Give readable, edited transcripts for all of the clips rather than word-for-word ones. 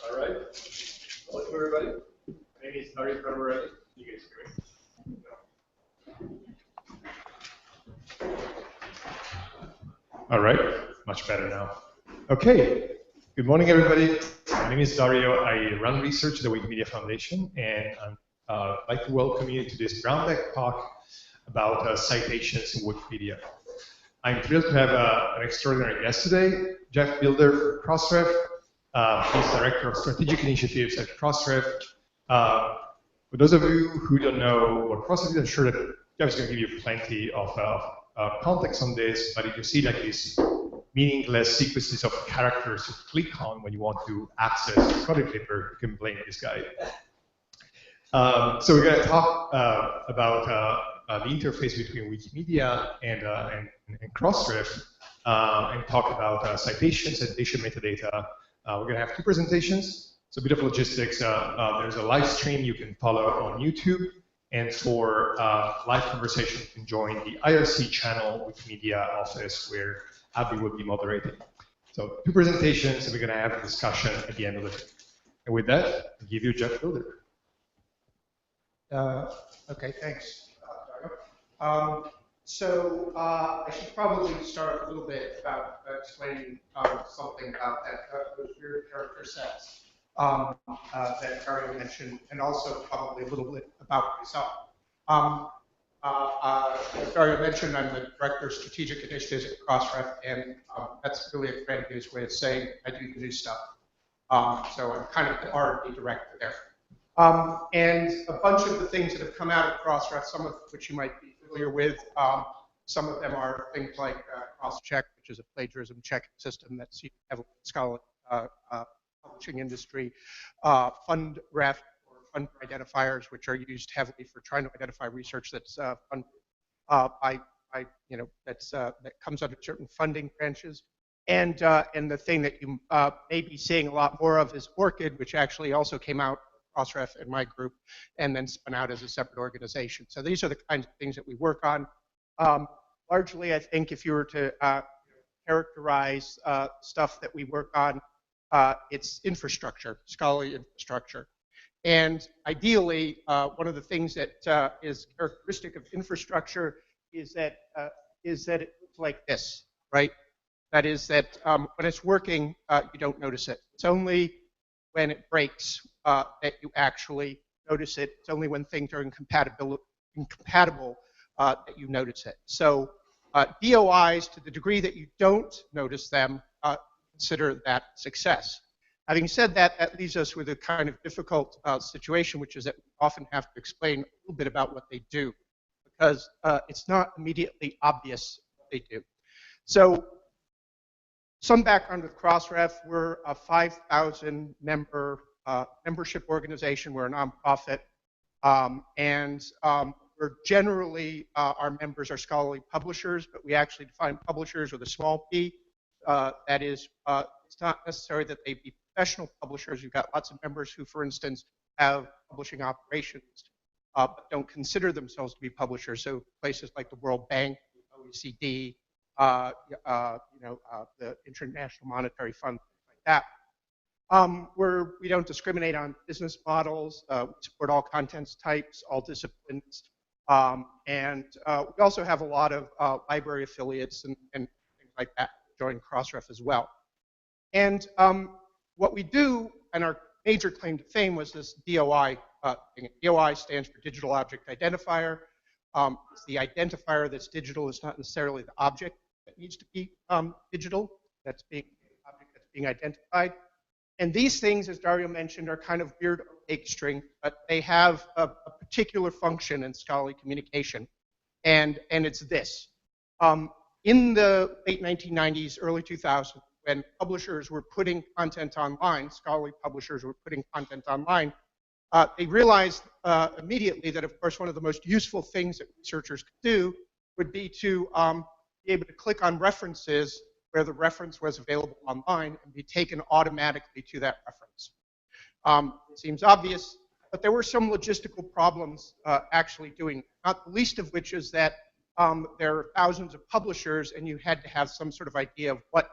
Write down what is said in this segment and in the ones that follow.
All right. Welcome, everybody. My name is Dario Taraborelli. You guys hear me? All right. Much better now. Okay. Good morning, everybody. My name is Dario. I run research at the Wikimedia Foundation, and I'd like to welcome you to this brown bag talk about citations in Wikipedia. I'm thrilled to have an extraordinary guest today, Geoffrey Bilder from CrossRef. He's Director of Strategic Initiatives at CrossRef. For those of you who don't know what CrossRef is, I'm sure that Jeff is going to give you plenty of context on this, but if you see like these meaningless sequences of characters to click on when you want to access the product paper, you can blame this guy. So we're going to talk about the interface between Wikimedia and CrossRef, and talk about citations, citation metadata. We're going to have two presentations. So a bit of logistics. There's a live stream you can follow on YouTube, and for live conversation, you can join the IRC channel Wikimedia office where Abby will be moderating. So two presentations, and we're going to have a discussion at the end of it. And with that, I'll give you Geoffrey Bilder. Okay, thanks, Dario. I should probably start a little bit about explaining something about those weird character sets that Dario mentioned, and also probably a little bit about myself. As Dario mentioned, I'm the Director of Strategic Initiatives at CrossRef, and that's really a grandiose way of saying I do the new stuff. So I'm kind of the R&D director there. And a bunch of the things that have come out of CrossRef, some of which you might be familiar with, some of them are things like CrossCheck, which is a plagiarism checking system that's used heavily in scholarly publishing industry, FundRef, or fund identifiers, which are used heavily for trying to identify research that's funded that comes under certain funding branches. And the thing that you may be seeing a lot more of is ORCID, which actually also came out CrossRef in my group, and then spun out as a separate organization. So these are the kinds of things that we work on. Largely, I think if you were to characterize stuff that we work on, it's infrastructure, scholarly infrastructure. And ideally, one of the things that is characteristic of infrastructure is that it looks like this, right? That is that when it's working, you don't notice it. It's only when it breaks that you actually notice it. It's only when things are incompatible that you notice it. So DOIs, to the degree that you don't notice them, consider that success. Having said that, that leaves us with a kind of difficult situation, which is that we often have to explain a little bit about what they do, because it's not immediately obvious what they do. So some background with CrossRef. We're a 5,000 membership organization. We're a nonprofit, and we're generally, our members are scholarly publishers, but we actually define publishers with a small p. That is, it's not necessary that they be professional publishers. You've got lots of members who, for instance, have publishing operations, but don't consider themselves to be publishers. So places like the World Bank, OECD, the International Monetary Fund, things like that. We don't discriminate on business models. We support all contents types, all disciplines. And we also have a lot of library affiliates and things like that join CrossRef as well. And what we do, and our major claim to fame, was this DOI thing. DOI stands for Digital Object Identifier. It's the identifier that's digital. It's not necessarily the object that needs to be digital. That's the object that's being identified. And these things, as Dario mentioned, are kind of weird opaque string, but they have a particular function in scholarly communication, and it's this. In the late 1990s, early 2000s, when publishers were putting content online, scholarly publishers were putting content online, they realized immediately that, of course, one of the most useful things that researchers could do would be to be able to click on references where the reference was available online and be taken automatically to that reference. It seems obvious, but there were some logistical problems actually doing it, not the least of which is that there are thousands of publishers, and you had to have some sort of idea of what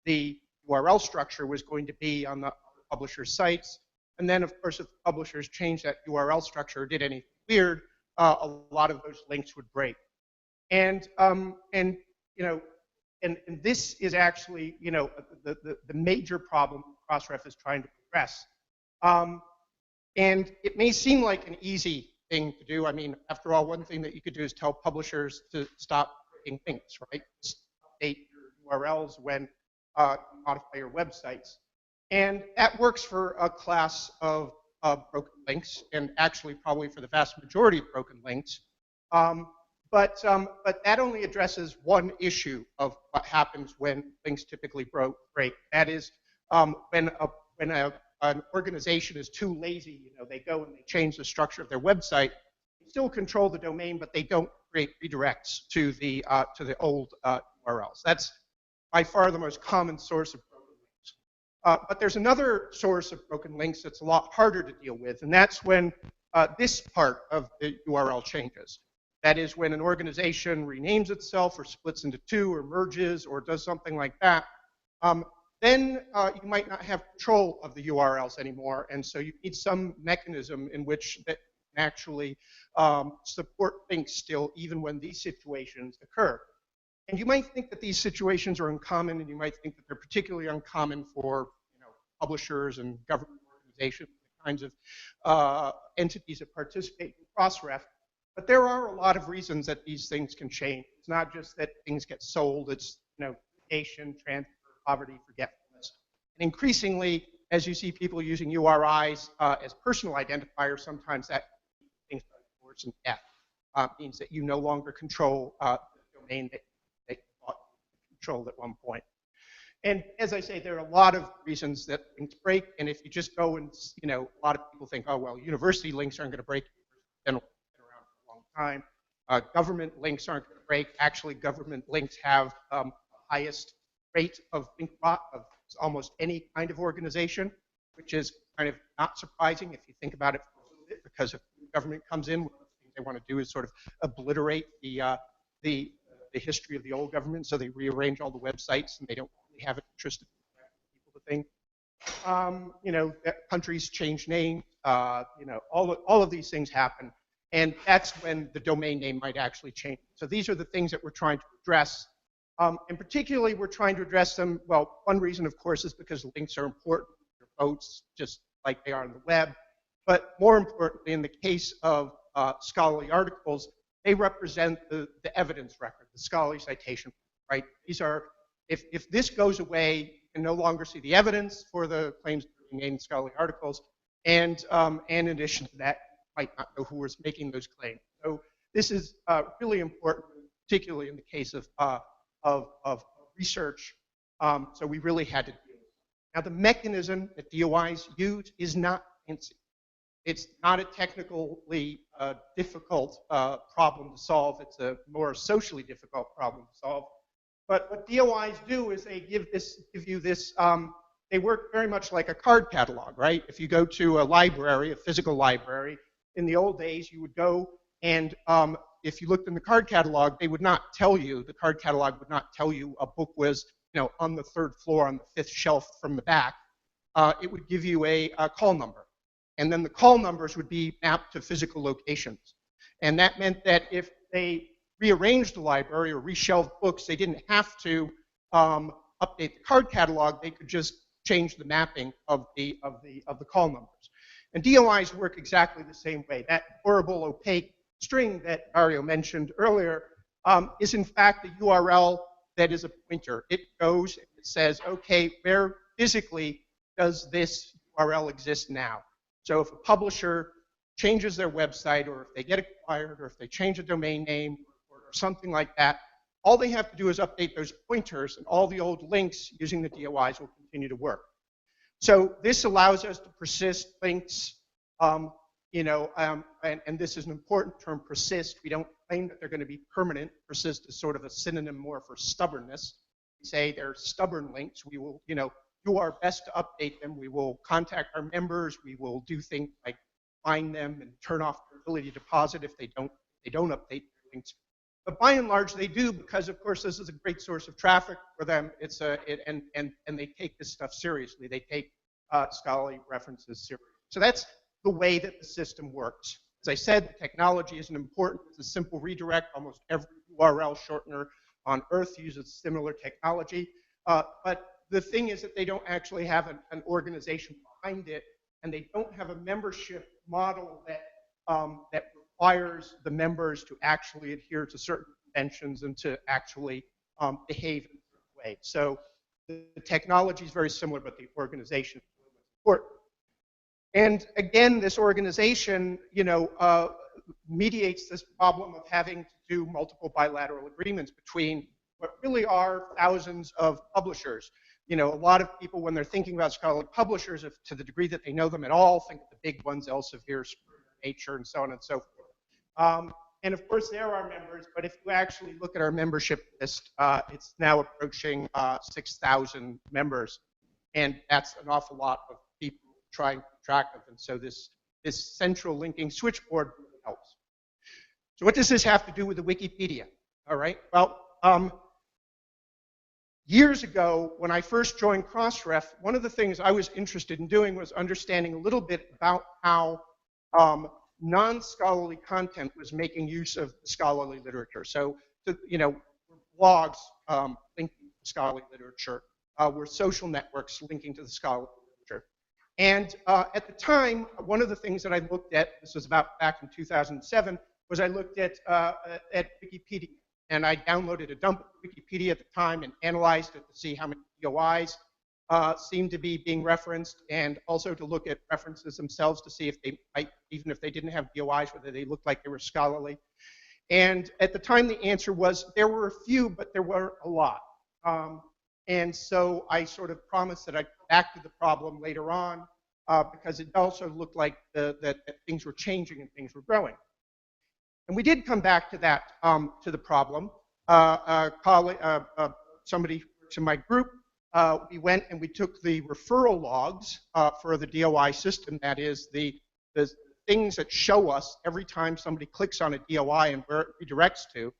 the URL structure was going to be on the publishers' sites. And then, of course, if the publishers changed that URL structure or did anything weird, a lot of those links would break. And you know, and this is actually, you know, the major problem CrossRef is trying to address. And it may seem like an easy thing to do. I mean, after all, one thing that you could do is tell publishers to stop breaking links, right? Just update your URLs when you modify your websites. And that works for a class of broken links, and actually probably for the vast majority of broken links. But that only addresses one issue of what happens when links typically break. That is, when an organization is too lazy, you know, they go and they change the structure of their website. They still control the domain, but they don't create redirects to the old URLs. That's by far the most common source of broken links. But there's another source of broken links that's a lot harder to deal with, and that's when this part of the URL changes. That is, when an organization renames itself or splits into two or merges or does something like that, then you might not have control of the URLs anymore, and so you need some mechanism in which that can actually support links still, even when these situations occur. And you might think that these situations are uncommon, and you might think that they're particularly uncommon for, you know, publishers and government organizations, the kinds of entities that participate in CrossRef. But there are a lot of reasons that these things can change. It's not just that things get sold. It's, you know, litigation, transfer, poverty, forgetfulness. And increasingly, as you see people using URIs as personal identifiers, sometimes that things like divorce and death means that you no longer control the domain that you thought you controlled at one point. And as I say, there are a lot of reasons that things break. And if you just go and, you know, a lot of people think, oh, well, university links aren't going to break. Then time. Government links aren't going to break. Actually, government links have the highest rate of link rot of almost any kind of organization, which is kind of not surprising if you think about it for a little bit, because if the government comes in, what they want to do is sort of obliterate the history of the old government, so they rearrange all the websites, and they don't really have an interest in people to think. You know, countries change names. You know, all of these things happen. And that's when the domain name might actually change. So these are the things that we're trying to address. And particularly, we're trying to address them. Well, one reason, of course, is because links are important. They're votes, just like they are on the web. But more importantly, in the case of scholarly articles, they represent the evidence record, the scholarly citation, right? These are, if this goes away, you can no longer see the evidence for the claims being made in scholarly articles. And in addition to that, might not know who was making those claims. So this is really important, particularly in the case of research. So we really had to deal with it. Now, the mechanism that DOIs use is not fancy. It's not a technically difficult problem to solve. It's a more socially difficult problem to solve. But what DOIs do is they give you this. They work very much like a card catalog, right? If you go to a library, a physical library, in the old days, you would go and if you looked in the card catalog, they would not tell you, the card catalog would not tell you a book was, you know, on the 3rd floor on the 5th shelf from the back. It would give you a call number. And then the call numbers would be mapped to physical locations. And that meant that if they rearranged the library or reshelved books, they didn't have to update the card catalog. They could just change the mapping of the call numbers. And DOIs work exactly the same way. That horrible opaque string that Dario mentioned earlier is in fact a URL that is a pointer. It goes, it says, okay, where physically does this URL exist now? So if a publisher changes their website, or if they get acquired, or if they change a domain name, or something like that, all they have to do is update those pointers, and all the old links using the DOIs will continue to work. So this allows us to persist links, you know, and this is an important term, persist. We don't claim that they're going to be permanent. Persist is sort of a synonym more for stubbornness. We say they're stubborn links. We will, you know, do our best to update them. We will contact our members. We will do things like find them and turn off their ability to deposit if they don't update their links. But by and large, they do, because of course this is a great source of traffic for them. It's and they take this stuff seriously. They take scholarly references series. So that's the way that the system works. As I said, the technology isn't important. It's a simple redirect. Almost every URL shortener on Earth uses similar technology. But the thing is that they don't actually have an organization behind it, and they don't have a membership model that, that requires the members to actually adhere to certain conventions and to actually behave in a certain way. So the technology is very similar, but the organization is really important. And again, this organization, mediates this problem of having to do multiple bilateral agreements between what really are thousands of publishers. A lot of people, when they're thinking about scholarly publishers, if to the degree that they know them at all, think of the big ones, Elsevier, Nature, and so on and so forth. And of course, they're our members, but if you actually look at our membership list, it's now approaching 6,000 members. And that's an awful lot of people trying to keep track of. And so this central linking switchboard really helps. So what does this have to do with the Wikipedia? All right, well, years ago, when I first joined CrossRef, one of the things I was interested in doing was understanding a little bit about how non-scholarly content was making use of scholarly literature. So, blogs linking to scholarly literature, were social networks linking to the scholarly literature. And at the time, one of the things that I looked at, this was back in 2007, was I looked at Wikipedia. And I downloaded a dump of Wikipedia at the time and analyzed it to see how many DOIs seemed to be being referenced, and also to look at references themselves to see if they might, even if they didn't have DOIs, whether they looked like they were scholarly. And at the time, the answer was there were a few, but there were a lot. And so I sort of promised that I'd come back to the problem later on, because it also looked like that things were changing and things were growing. And we did come back to that, to the problem. Somebody from my group, we went and we took the referral logs for the DOI system, that is the things that show us every time somebody clicks on a DOI and where it redirects to.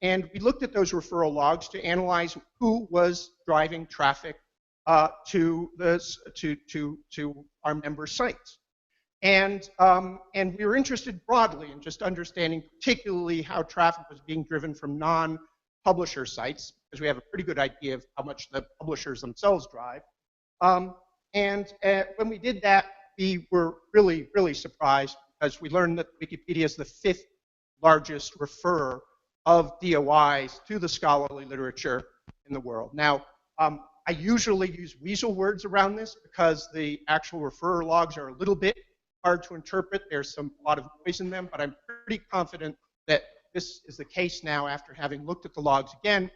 And we looked at those referral logs to analyze who was driving traffic to our member sites. And we were interested broadly in just understanding particularly how traffic was being driven from non-publisher sites, because we have a pretty good idea of how much the publishers themselves drive. When we did that, we were really, really surprised, because we learned that Wikipedia is the 5th largest referrer of DOIs to the scholarly literature in the world. Now, I usually use weasel words around this because the actual referrer logs are a little bit hard to interpret. There's a lot of noise in them, but I'm pretty confident that this is the case now after having looked at the logs again.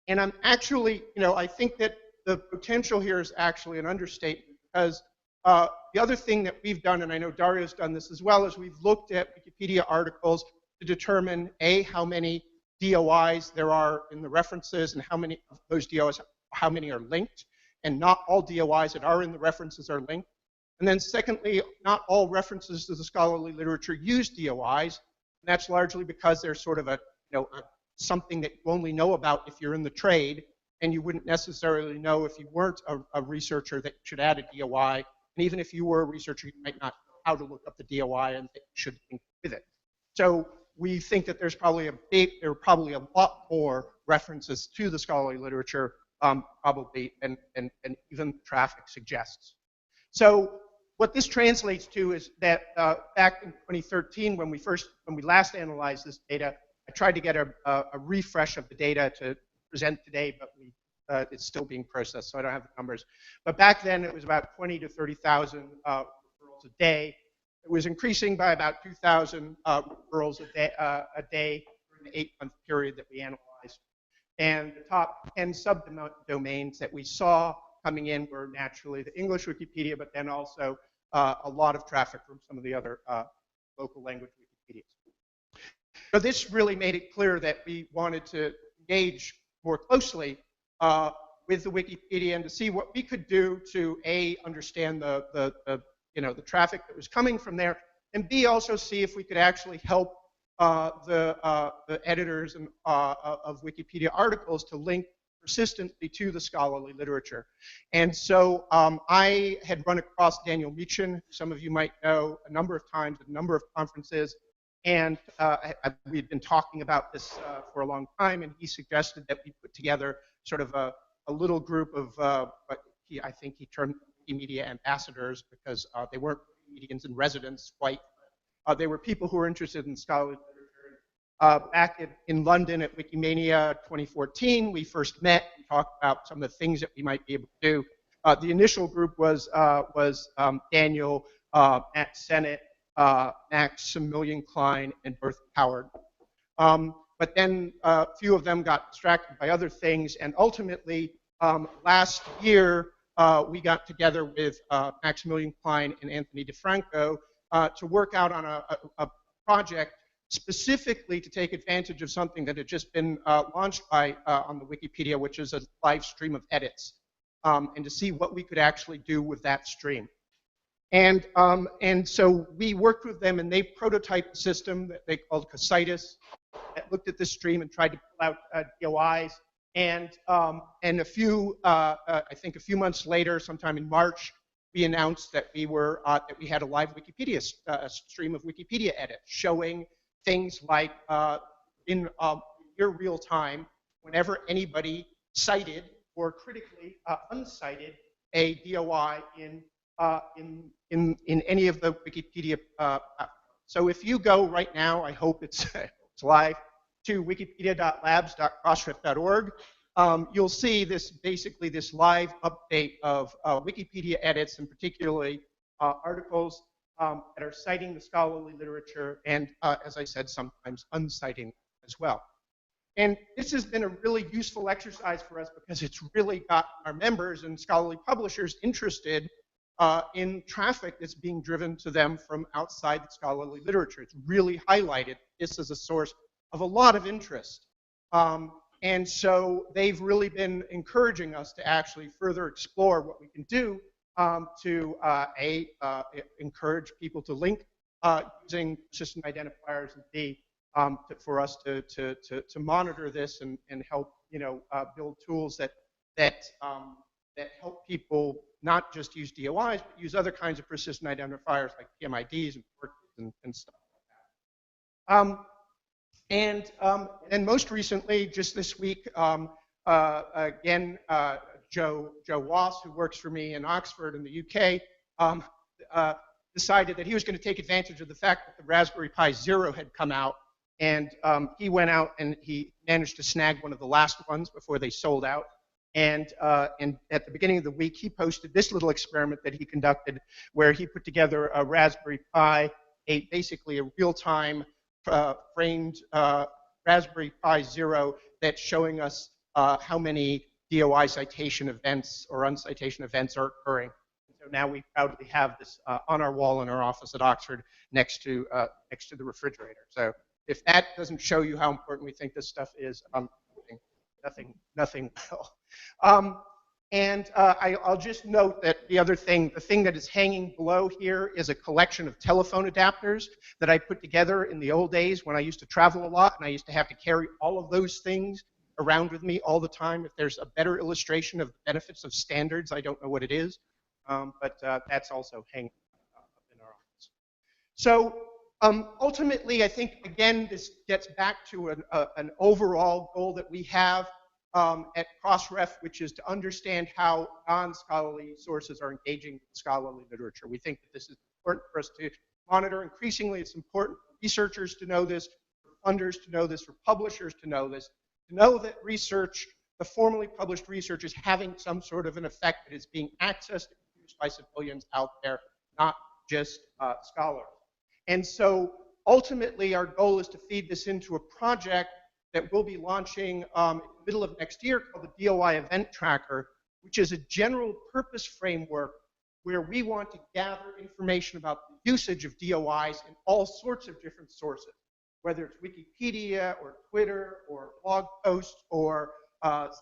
And I'm actually, I think that the potential here is actually an understatement, because the other thing that we've done, and I know Dario's done this as well, is we've looked at Wikipedia articles to determine, A, how many DOIs there are in the references, and how many of those DOIs, how many are linked. And not all DOIs that are in the references are linked. And then secondly, not all references to the scholarly literature use DOIs. And that's largely because there's sort of something that you only know about if you're in the trade, and you wouldn't necessarily know if you weren't a researcher that should add a DOI. And even if you were a researcher, you might not know how to look up the DOI and should link with it. So we think that there are probably a lot more references to the scholarly literature, probably, and even traffic suggests. So what this translates to is that back in 2013, when we last analyzed this data, I tried to get a refresh of the data to present today, but it's still being processed, so I don't have the numbers. But back then, it was about 20 to 30,000 referrals a day. It was increasing by about 2,000 referrals a day during the 8-month period that we analyzed. And the top 10 subdomains that we saw coming in were naturally the English Wikipedia, but then also a lot of traffic from some of the other local language Wikipedias. So this really made it clear that we wanted to engage more closely with the Wikipedia and to see what we could do to A, understand the traffic that was coming from there, and B, also see if we could actually help the editors of Wikipedia articles to link persistently to the scholarly literature. And so I had run across Daniel Meechan, some of you might know, a number of times at a number of conferences, and we'd been talking about this for a long time, and he suggested that we put together sort of a little group of what I think he termed Wikimedia ambassadors, because they weren't Wikimedians in residence quite. They were people who were interested in scholarly literature. Back in London at Wikimania 2014, we first met and talked about some of the things that we might be able to do. The initial group was Daniel, Matt Sennett, Maximilian Klein, and Bertha Howard. But then a few of them got distracted by other things, and ultimately, last year, we got together with Maximilian Klein and Anthony DeFranco to work out on a project specifically to take advantage of something that had just been launched on the Wikipedia, which is a live stream of edits, and to see what we could actually do with that stream. And so we worked with them, and they prototyped a system that they called Citations that looked at this stream and tried to pull out DOIs. And a few, I think a few months later, sometime in March, we announced that we had a live Wikipedia stream of Wikipedia edits showing things like in near real time, whenever anybody cited or critically uncited a DOI in any of the Wikipedia so if you go right now, I hope it's live, to wikipedia.labs.crossref.org, you'll see basically this live update of Wikipedia edits, and particularly articles that are citing the scholarly literature and, as I said, sometimes unciting as well. And this has been a really useful exercise for us because it's really got our members and scholarly publishers interested in traffic that's being driven to them from outside the scholarly literature. It's really highlighted this as a source of a lot of interest. And so they've really been encouraging us to actually further explore what we can do to encourage people to link using persistent identifiers, and B, for us to monitor this and help build tools that help people not just use DOIs, but use other kinds of persistent identifiers like PMIDs and stuff like that. And most recently, just this week, again, Joe Wass, who works for me in Oxford in the UK, decided that he was going to take advantage of the fact that the Raspberry Pi Zero had come out, and he went out and he managed to snag one of the last ones before they sold out. And at the beginning of the week, he posted this little experiment that he conducted, where he put together a Raspberry Pi, basically a real-time framed Raspberry Pi Zero that's showing us how many DOI citation events or uncitation events are occurring. So now we proudly have this on our wall in our office at Oxford next to the refrigerator. So if that doesn't show you how important we think this stuff is, nothing will. I'll just note that the thing that is hanging below here is a collection of telephone adapters that I put together in the old days when I used to travel a lot, and I used to have to carry all of those things around with me all the time. If there's a better illustration of the benefits of standards, I don't know what it is, but that's also hanging up in our office. So ultimately, I think, again, this gets back to an overall goal that we have at CrossRef, which is to understand how non-scholarly sources are engaging with scholarly literature. We think that this is important for us to monitor. Increasingly, it's important for researchers to know this, for funders to know this, for publishers to know this, to know that research, the formally published research, is having some sort of an effect that is being accessed and used by civilians out there, not just scholars. And so ultimately, our goal is to feed this into a project that we'll be launching in the middle of next year called the DOI Event Tracker, which is a general purpose framework where we want to gather information about the usage of DOIs in all sorts of different sources, whether it's Wikipedia or Twitter or blog posts or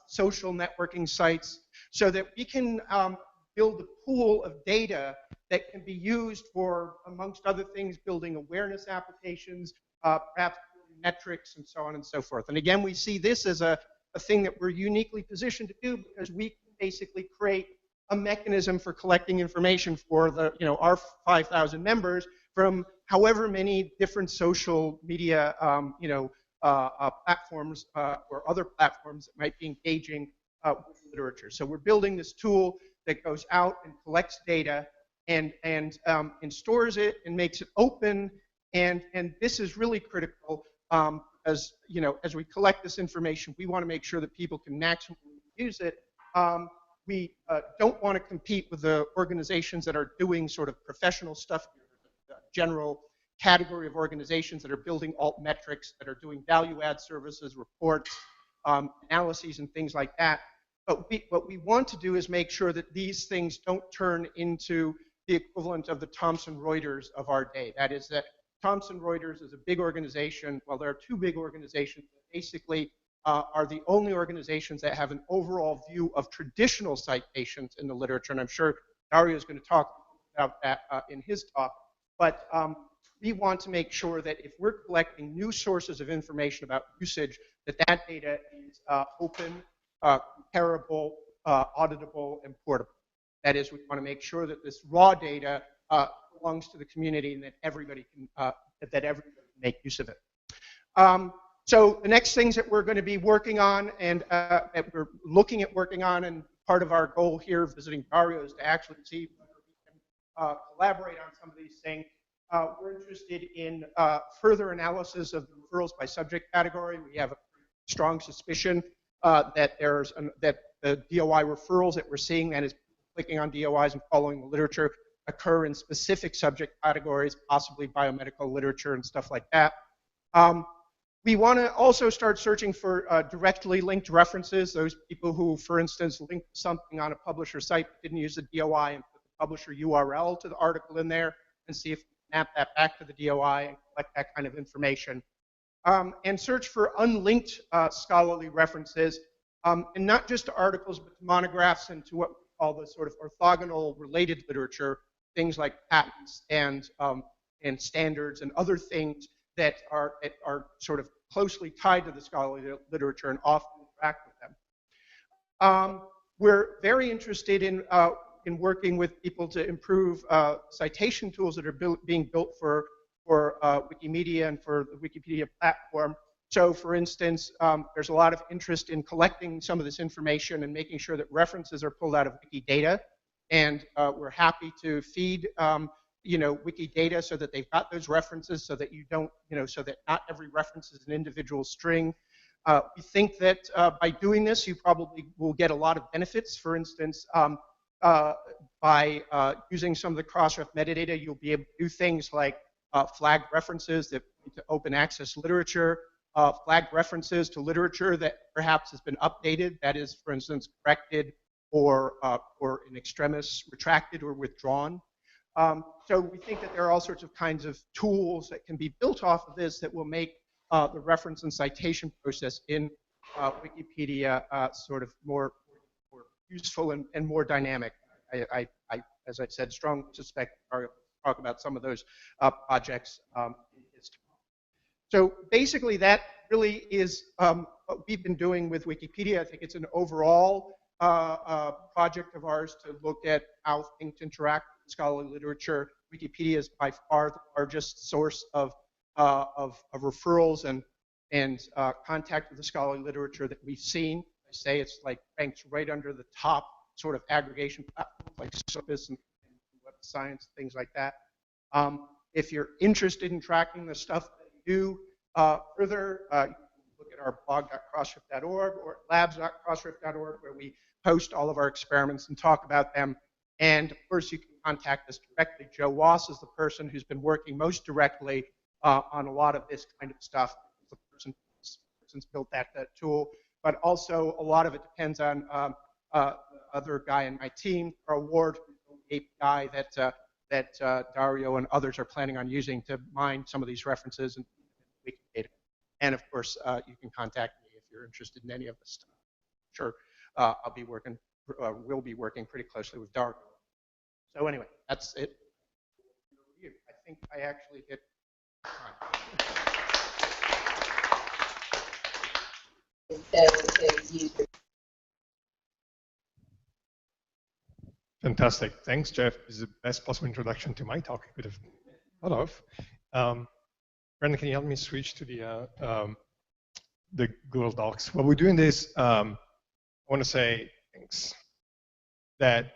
social networking sites, so that we can build a pool of data that can be used for, amongst other things, building awareness applications, perhaps metrics, and so on and so forth. And again, we see this as a a thing that we're uniquely positioned to do because we can basically create a mechanism for collecting information for the, our 5,000 members from however many different social media, platforms or other platforms that might be engaging with literature. So we're building this tool that goes out and collects data and stores it and makes it open. And this is really critical as we collect this information, we want to make sure that people can maximally use it. We don't want to compete with the organizations that are doing sort of professional stuff, the general category of organizations that are building alt metrics, that are doing value-add services, reports, analyses, and things like that. But what we want to do is make sure that these things don't turn into the equivalent of the Thomson Reuters of our day. That is that Thomson Reuters is a big organization. Well, there are two big organizations that basically are the only organizations that have an overall view of traditional citations in the literature. And I'm sure Dario is going to talk about that in his talk. But we want to make sure that if we're collecting new sources of information about usage, that data is open, comparable, auditable, and portable. That is, we want to make sure that this raw data belongs to the community and that everybody can make use of it. So the next things that we're going to be working on and that we're looking at working on, and part of our goal here visiting Dario is to actually see whether we can collaborate on some of these things. We're interested in further analysis of referrals by subject category. We have a strong suspicion that the DOI referrals that we're seeing, that is clicking on DOIs and following the literature, occur in specific subject categories, possibly biomedical literature and stuff like that. We want to also start searching for directly linked references, those people who, for instance, linked something on a publisher site, didn't use the DOI and put the publisher URL to the article in there, and see if we can map that back to the DOI and collect that kind of information. And search for unlinked scholarly references, and not just to articles, but to monographs and to what we call the sort of orthogonal related literature, things like patents and standards and other things that are sort of closely tied to the scholarly literature and often interact with them. We're very interested in working with people to improve citation tools that are being built for Wikimedia and for the Wikipedia platform. So, for instance, there's a lot of interest in collecting some of this information and making sure that references are pulled out of Wikidata. And we're happy to feed Wikidata so that they've got those references, so that you don't, so that not every reference is an individual string. We think that by doing this, you probably will get a lot of benefits. For instance, by using some of the CrossRef metadata, you'll be able to do things like flag references that point to open access literature, flag references to literature that perhaps has been updated, that is, for instance, corrected or in extremis retracted or withdrawn. So we think that there are all sorts of kinds of tools that can be built off of this that will make the reference and citation process in Wikipedia sort of more useful and more dynamic. I, as I said, strongly suspect I'll talk about some of those projects in his talk. So basically, that really is what we've been doing with Wikipedia. I think it's an overall project of ours to look at how things interact with scholarly literature. Wikipedia is by far the largest source of referrals and contact with the scholarly literature that we've seen. I say it's like ranks right under the top sort of aggregation platforms like Scopus and Web of Science, things like that. If you're interested in tracking the stuff that we do further, you can look at our blog.crossref.org or labs.crossref.org, where we post all of our experiments and talk about them. And of course, you can contact us directly. Joe Wass is the person who's been working most directly on a lot of this kind of stuff. The person who's built that tool. But also, a lot of it depends on the other guy in my team, Carl Ward, the API that Dario and others are planning on using to mine some of these references and Wikidata. And of course, you can contact me if you're interested in any of this stuff. Sure, I'll be working, we'll be working pretty closely with Dario. So anyway, that's it. I think I actually hit time. to use. Fantastic. Thanks, Jeff. This is the best possible introduction to my talk I could have thought of. Brandon, can you help me switch to the Google Docs? While we're doing this, I want to say thanks. That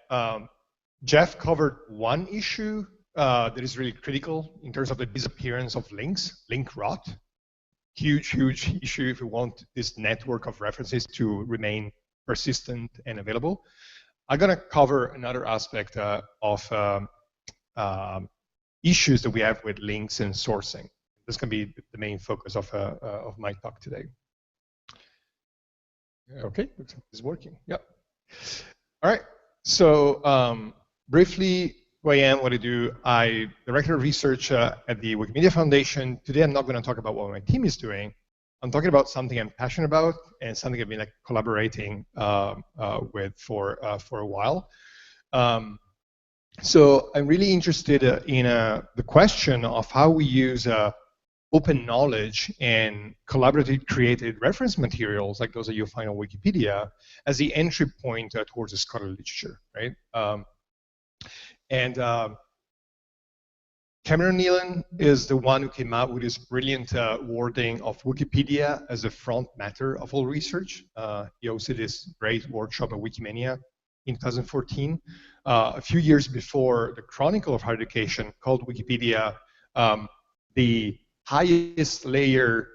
Jeff covered one issue that is really critical in terms of the disappearance of links, link rot. Huge, huge issue if we want this network of references to remain persistent and available. I'm going to cover another aspect of issues that we have with links and sourcing. This can be the main focus of my talk today. Okay, looks like it's working. Yep. All right. So briefly, who I am, what I do. I director of research at the Wikimedia Foundation. Today, I'm not going to talk about what my team is doing. I'm talking about something I'm passionate about and something I've been collaborating with for a while. So I'm really interested in the question of how we use open knowledge and collaboratively created reference materials like those that you'll find on Wikipedia as the entry point towards the scholarly literature, right? Cameron Nealon is the one who came out with this brilliant wording of Wikipedia as the front matter of all research. He hosted this great workshop at Wikimania in 2014. A few years before the Chronicle of Higher Education called Wikipedia the highest layer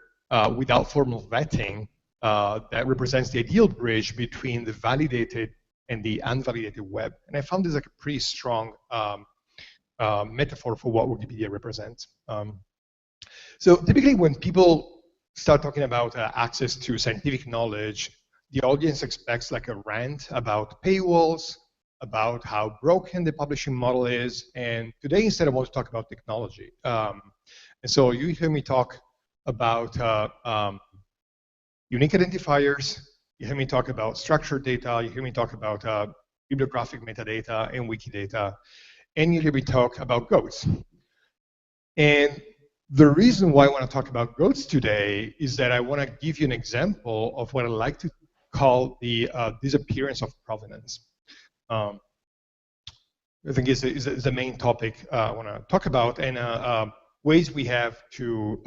without formal vetting that represents the ideal bridge between the validated and the unvalidated web. And I found this like a pretty strong metaphor for what Wikipedia represents. So typically when people start talking about access to scientific knowledge, the audience expects like a rant about paywalls, about how broken the publishing model is. And today, instead, I want to talk about technology. And so you hear me talk about unique identifiers, you hear me talk about structured data, you hear me talk about bibliographic metadata and Wikidata, and you hear me talk about GOATs. And the reason why I want to talk about GOATs today is that I want to give you an example of what I like to call the disappearance of provenance. I think is the main topic I want to talk about, and ways we have to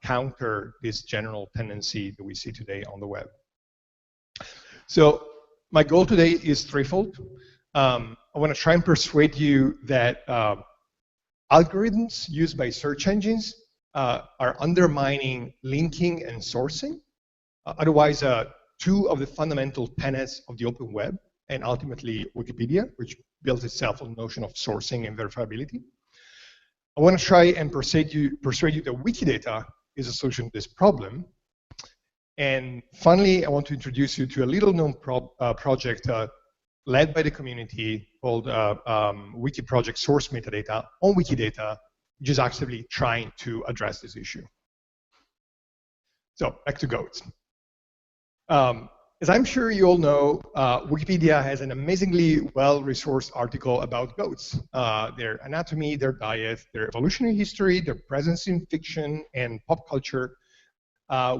counter this general tendency that we see today on the web. So my goal today is threefold. I want to try and persuade you that algorithms used by search engines are undermining linking and sourcing. Otherwise, two of the fundamental tenets of the open web, and ultimately Wikipedia, which builds itself on the notion of sourcing and verifiability. I want to try and persuade you that Wikidata is a solution to this problem. And finally, I want to introduce you to a little-known project led by the community called Wiki Project Source Metadata on Wikidata, which is actively trying to address this issue. So back to GOATs. As I'm sure you all know, Wikipedia has an amazingly well-resourced article about goats, their anatomy, their diet, their evolutionary history, their presence in fiction and pop culture,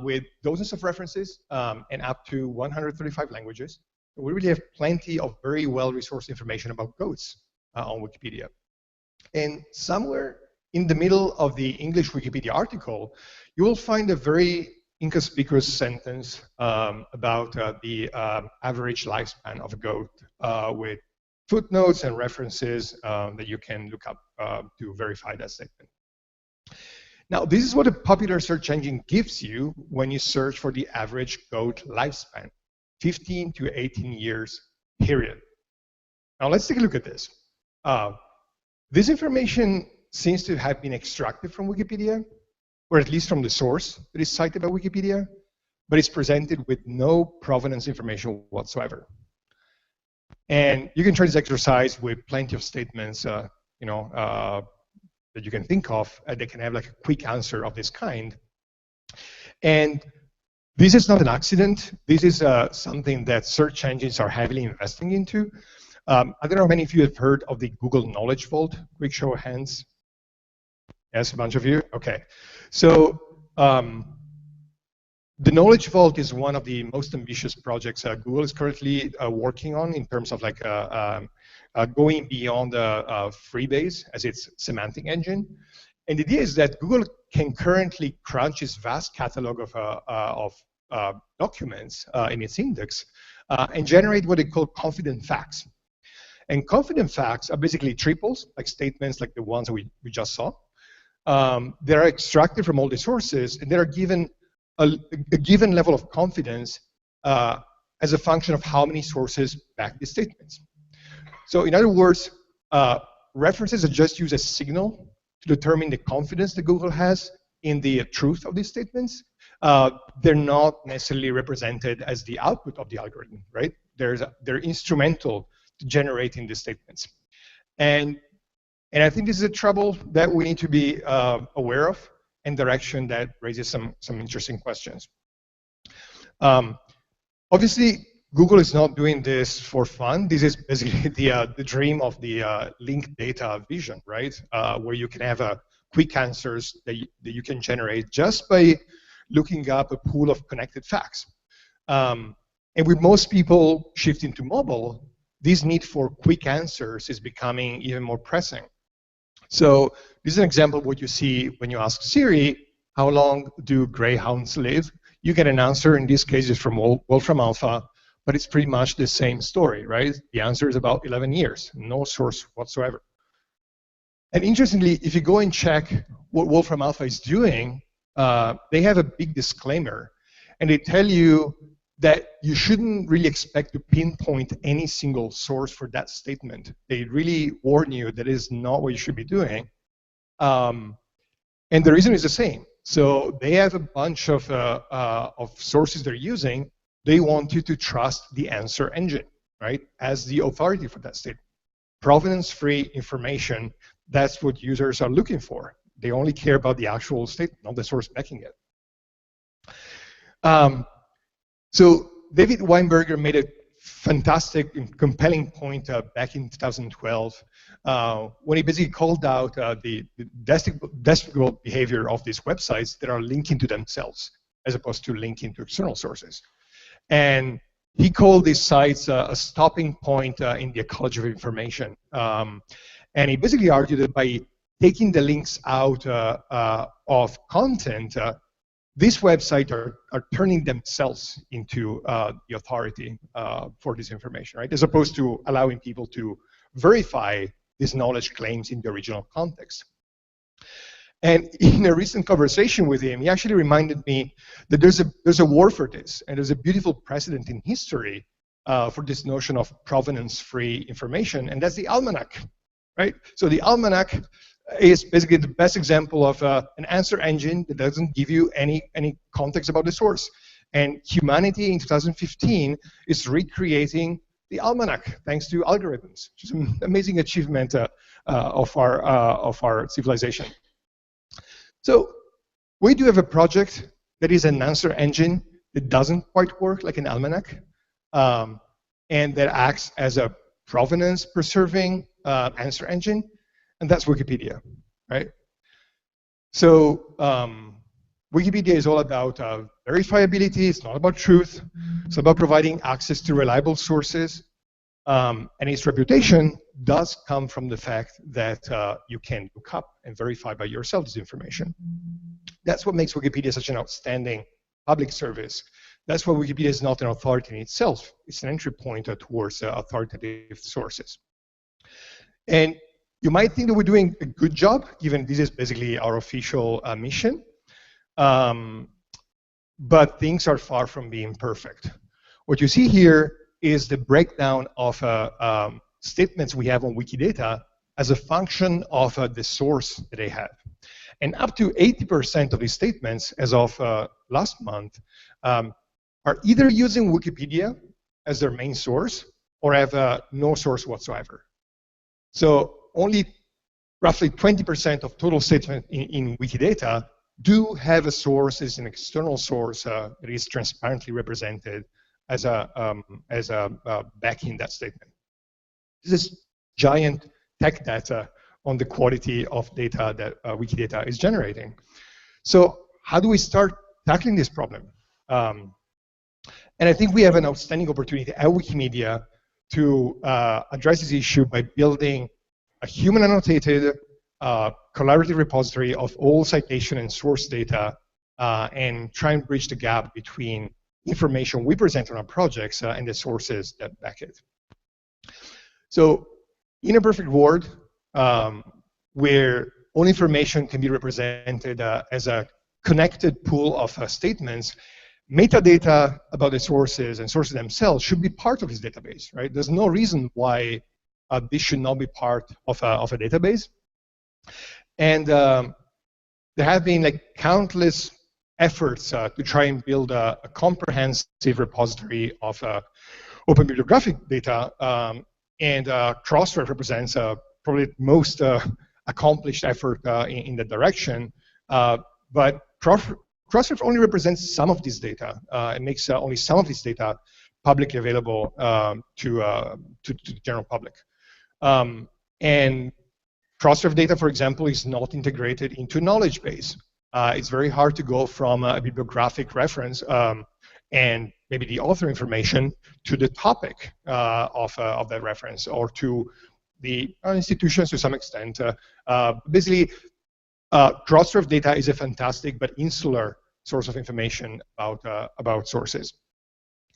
with dozens of references and up to 135 languages. We really have plenty of very well-resourced information about goats on Wikipedia. And somewhere in the middle of the English Wikipedia article, you will find a very inconspicuous sentence about the average lifespan of a goat with footnotes and references that you can look up to verify that statement. Now, this is what a popular search engine gives you when you search for the average goat lifespan, 15 to 18 years, period. Now, let's take a look at this. This information seems to have been extracted from Wikipedia, or at least from the source that is cited by Wikipedia, but it's presented with no provenance information whatsoever. And you can try this exercise with plenty of statements, that you can think of. They can have like a quick answer of this kind. And this is not an accident. This is something that search engines are heavily investing into. I don't know how many of you have heard of the Google Knowledge Vault. Quick show of hands. Yes, a bunch of you? Okay. So The Knowledge Vault is one of the most ambitious projects Google is currently working on in terms of like going beyond Freebase as its semantic engine. And the idea is that Google can currently crunch its vast catalog of documents in its index and generate what they call confident facts. And confident facts are basically triples, like statements like the ones that we just saw. They are extracted from all the sources, and they are given a given level of confidence as a function of how many sources back the statements. So in other words, references are just used as signal to determine the confidence that Google has in the truth of these statements. They're not necessarily represented as the output of the algorithm, right? They're instrumental to generating these statements. And I think this is a trouble that we need to be aware of, and direction that raises some interesting questions. Obviously, Google is not doing this for fun. This is basically the dream of the linked data vision, right? Where you can have quick answers that you can generate just by looking up a pool of connected facts. And with most people shifting to mobile, this need for quick answers is becoming even more pressing. So this is an example of what you see when you ask Siri, how long do greyhounds live? You get an answer, in this case, is from Wolfram Alpha, but it's pretty much the same story, right? The answer is about 11 years, no source whatsoever. And interestingly, if you go and check what Wolfram Alpha is doing, they have a big disclaimer, and they tell you that you shouldn't really expect to pinpoint any single source for that statement. They really warn you that is not what you should be doing. And the reason is the same. So they have a bunch of sources they're using. They want you to trust the answer engine, right, as the authority for that statement. Provenance-free information, that's what users are looking for. They only care about the actual statement, not the source backing it. So David Weinberger made a fantastic and compelling point back in 2012 when he basically called out the despicable behavior of these websites that are linking to themselves as opposed to linking to external sources. And he called these sites a stopping point in the ecology of information. And he basically argued that by taking the links out of content, these websites are turning themselves into the authority for this information, right? As opposed to allowing people to verify these knowledge claims in the original context. And in a recent conversation with him, he actually reminded me that there's a war for this, and there's a beautiful precedent in history for this notion of provenance-free information, and that's the almanac, right? So the almanac is basically the best example of an answer engine that doesn't give you any context about the source. And humanity in 2015 is recreating the almanac thanks to algorithms, which is an amazing achievement of our civilization. So we do have a project that is an answer engine that doesn't quite work like an almanac, and that acts as a provenance-preserving answer engine. And that's Wikipedia, right? So Wikipedia is all about verifiability. It's not about truth. It's about providing access to reliable sources. And its reputation does come from the fact that you can look up and verify by yourself this information. That's what makes Wikipedia such an outstanding public service. That's why Wikipedia is not an authority in itself. It's an entry point towards authoritative sources. And you might think that we're doing a good job, given this is basically our official mission. But things are far from being perfect. What you see here is the breakdown of statements we have on Wikidata as a function of the source that they have. And up to 80% of these statements, as of last month, are either using Wikipedia as their main source or have no source whatsoever. So only roughly 20% of total statements in Wikidata do have a source as an external source that is transparently represented as backing that statement. This is giant tech data on the quality of data that Wikidata is generating. So how do we start tackling this problem? And I think we have an outstanding opportunity at Wikimedia to address this issue by building a human annotated collaborative repository of all citation and source data and try and bridge the gap between information we present on our projects and the sources that back it. So in a perfect world, where all information can be represented as a connected pool of statements, metadata about the sources and sources themselves should be part of this database, right? There's no reason why this should not be part of a database. And there have been like countless efforts to try and build a comprehensive repository of open bibliographic data, and CrossRef represents probably the most accomplished effort in that direction. But CrossRef only represents some of this data. It makes only some of this data publicly available to the general public. And CrossRef data, for example, is not integrated into knowledge base. It's very hard to go from a bibliographic reference and maybe the author information to the topic of that reference, or to the institutions to some extent. Basically, CrossRef data is a fantastic but insular source of information about sources.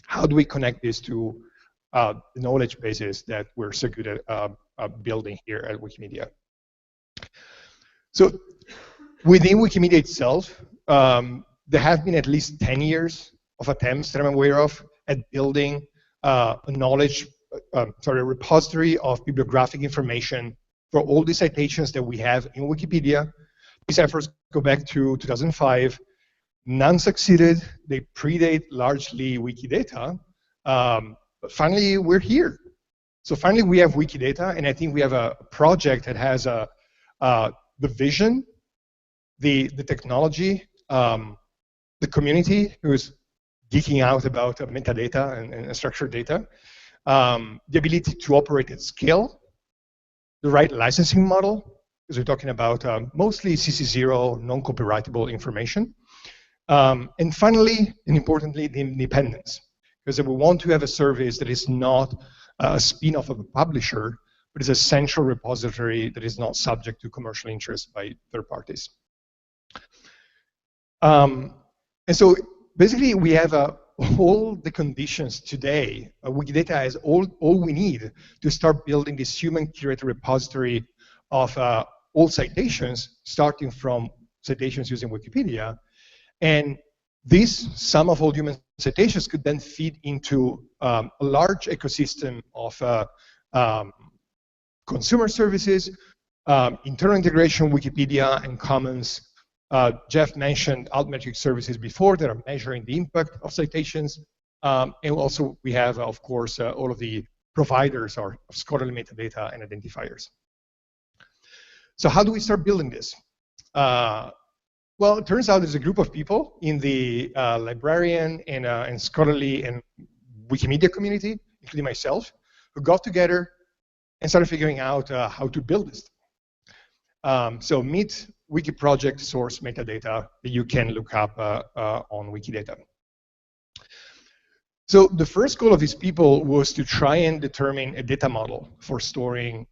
How do we connect this to the knowledge bases that we're so good at building here at Wikimedia? So within Wikimedia itself, there have been at least 10 years of attempts that I'm aware of at building a repository of bibliographic information for all the citations that we have in Wikipedia. These efforts go back to 2005. None succeeded. They predate largely Wikidata. But finally, we're here. So finally, we have Wikidata, and I think we have a project that has the vision, the technology, the community who's geeking out about metadata and structured data, the ability to operate at scale, the right licensing model, because we're talking about mostly CC0, non-copyrightable information. And finally, and importantly, the independence, because we want to have a service that is not a spin-off of a publisher, but is a central repository that is not subject to commercial interest by third parties. And so basically, we have all the conditions today. Wikidata has all we need to start building this human curated repository of all citations, starting from citations using Wikipedia. And this sum of all human citations could then feed into a large ecosystem of consumer services, internal integration, Wikipedia and Commons. Jeff mentioned altmetric services before that are measuring the impact of citations. And also we have, of course, all of the providers of scholarly metadata and identifiers. So how do we start building this? Well, it turns out there's a group of people in the librarian and scholarly and Wikimedia community, including myself, who got together and started figuring out how to build this. So meet Wiki project source metadata that you can look up on Wikidata. So the first goal of these people was to try and determine a data model for storing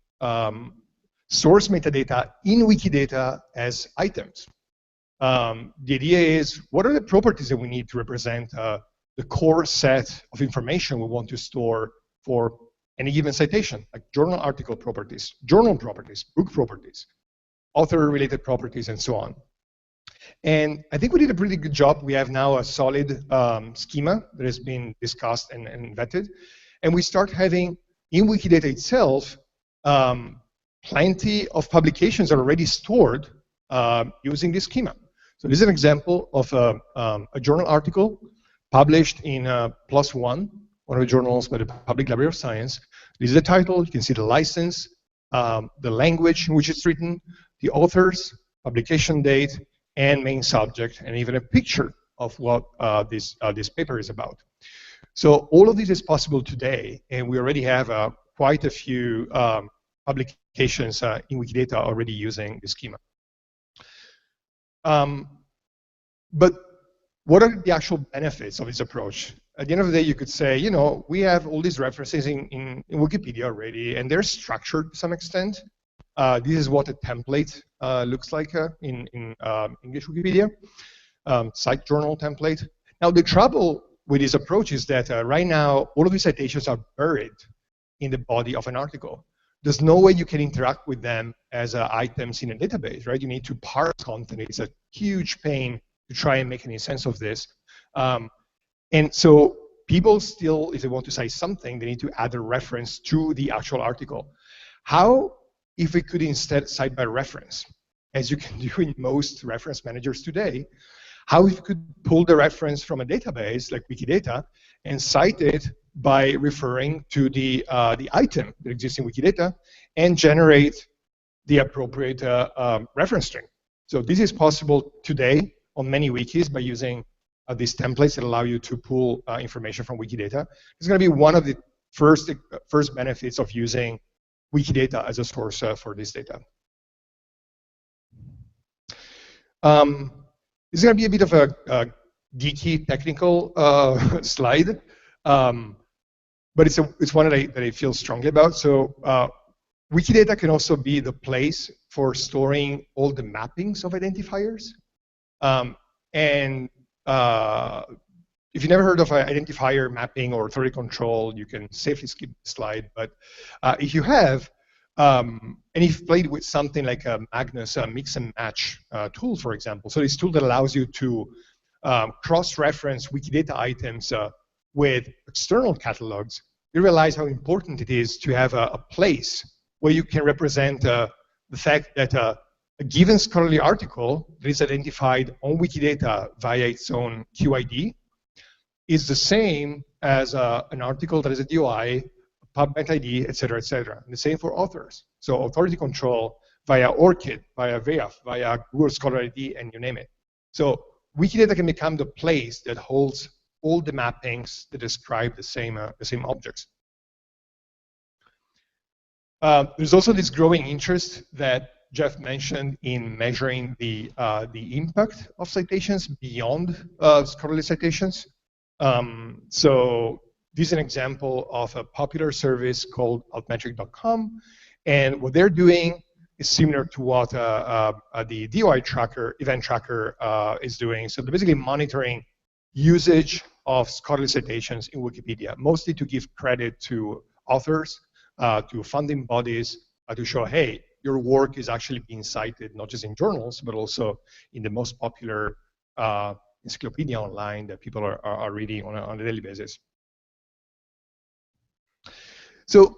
source metadata in Wikidata as items. The idea is, what are the properties that we need to represent the core set of information we want to store for any given citation, like journal article properties, journal properties, book properties, author-related properties, and so on. And I think we did a pretty good job. We have now a solid schema that has been discussed and vetted. And we start having, in Wikidata itself, plenty of publications are already stored using this schema. So this is an example of a journal article published in PLOS ONE, one of the journals by the Public Library of Science. This is the title. You can see the license, the language in which it's written, the authors, publication date, and main subject, and even a picture of what this paper is about. So all of this is possible today, and we already have quite a few publications in Wikidata already using the schema. But what are the actual benefits of this approach? At the end of the day, you could say, you know, we have all these references in Wikipedia already, and they're structured to some extent. This is what a template looks like in English Wikipedia, site journal template. Now, the trouble with this approach is that right now, all of these citations are buried in the body of an article. There's no way you can interact with them as items in a database, right? You need to parse content. It's a huge pain to try and make any sense of this. And so people still, if they want to cite something, they need to add a reference to the actual article. How if we could instead cite by reference, as you can do in most reference managers today? How if you could pull the reference from a database like Wikidata and cite it by referring to the item that exists in Wikidata and generate the appropriate reference string? So this is possible today on many wikis by using these templates that allow you to pull information from Wikidata. It's going to be one of the first benefits of using Wikidata as a source for this data. This is going to be a bit of a geeky, technical slide, but it's one that I feel strongly about. So Wikidata can also be the place for storing all the mappings of identifiers. If you've never heard of identifier mapping or authority control, you can safely skip the slide. But if you have, and if you've played with something like a Magnus mix and match tool, for example, so this tool that allows you to cross-reference Wikidata items with external catalogs, you realize how important it is to have a place where you can represent the fact that a given scholarly article that is identified on Wikidata via its own QID is the same as an article that is a DOI, PubMed ID, et cetera, et cetera. And the same for authors. So authority control via ORCID, via VEAF, via Google Scholar ID, and you name it. So Wikidata can become the place that holds all the mappings that describe the same objects. There's also this growing interest that Jeff mentioned in measuring the impact of citations beyond scholarly citations. So this is an example of a popular service called altmetric.com, and what they're doing is similar to what the DOI tracker, event tracker, is doing. So they're basically monitoring usage of scholarly citations in Wikipedia, mostly to give credit to authors, to funding bodies, to show, hey, your work is actually being cited not just in journals, but also in the most popular encyclopedia online that people are reading on a daily basis. So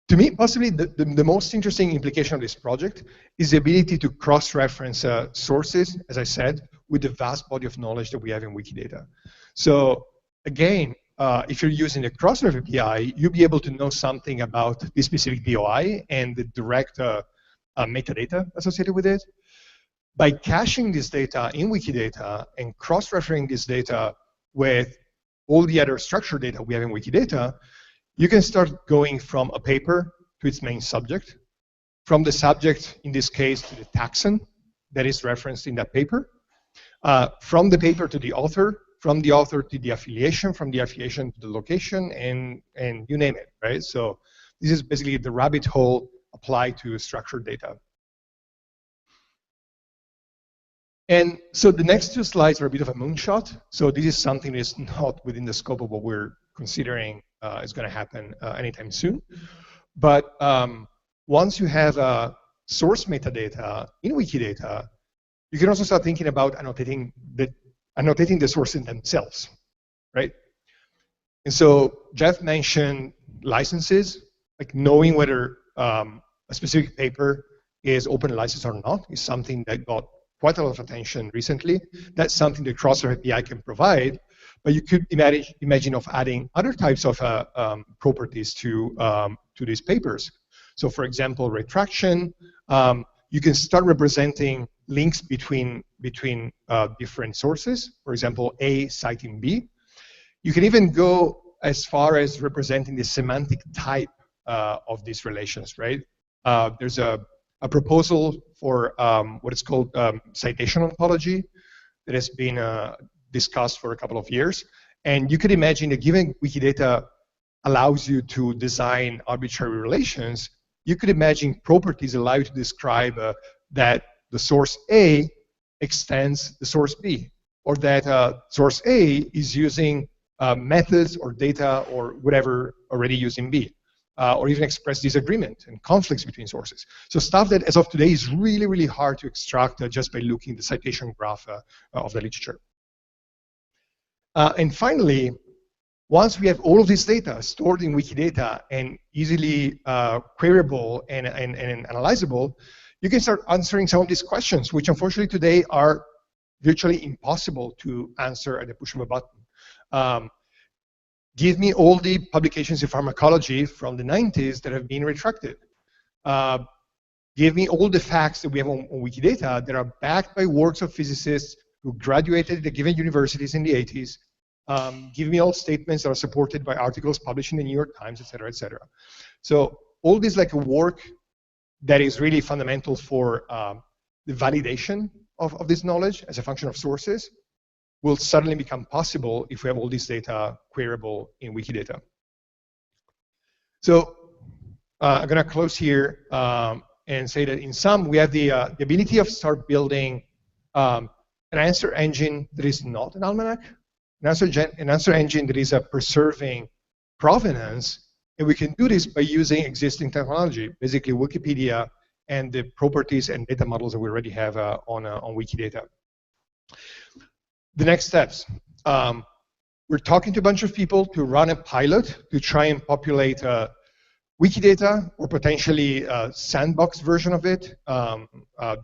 to me, possibly the most interesting implication of this project is the ability to cross-reference sources, as I said, with the vast body of knowledge that we have in Wikidata. So again, if you're using the CrossRef API, you'll be able to know something about this specific DOI and the direct metadata associated with it. By caching this data in Wikidata and cross-referencing this data with all the other structured data we have in Wikidata, you can start going from a paper to its main subject, from the subject, in this case, to the taxon that is referenced in that paper, from the paper to the author, from the author to the affiliation, from the affiliation to the location, and you name it, right? So this is basically the rabbit hole applied to structured data. And so the next two slides are a bit of a moonshot. So this is something that is not within the scope of what we're considering is going to happen anytime soon. But once you have source metadata in Wikidata, you can also start thinking about annotating the sources themselves, right? And so Jeff mentioned licenses, like knowing whether a specific paper is open license or not is something that got quite a lot of attention recently. That's something the CrossRef API can provide, but you could imagine of adding other types of properties to these papers. So for example, retraction, you can start representing links between different sources, for example, A citing B. You can even go as far as representing the semantic type of these relations, right? There's a proposal for what is called citation ontology that has been discussed for a couple of years. And you could imagine that given Wikidata allows you to design arbitrary relations, you could imagine properties allow you to describe that the source A extends the source B, or that source A is using methods or data or whatever already using B, or even express disagreement and conflicts between sources. So stuff that, as of today, is really, really hard to extract just by looking at the citation graph of the literature. And finally, once we have all of this data stored in Wikidata and easily queryable and analyzable, you can start answering some of these questions, which unfortunately today are virtually impossible to answer at the push of a button. Give me all the publications in pharmacology from the 90s that have been retracted. Give me all the facts that we have on Wikidata that are backed by works of physicists who graduated at the given universities in the 80s. Give me all statements that are supported by articles published in the New York Times, et cetera, et cetera. So all this like a work that is really fundamental for the validation of this knowledge as a function of sources will suddenly become possible if we have all this data queryable in Wikidata. So I'm going to close here and say that in sum, we have the ability of start building an answer engine that is not an almanac, an answer engine that is preserving provenance, and we can do this by using existing technology, basically Wikipedia and the properties and data models that we already have on Wikidata. The next steps. We're talking to a bunch of people to run a pilot to try and populate Wikidata, or potentially a sandbox version of it.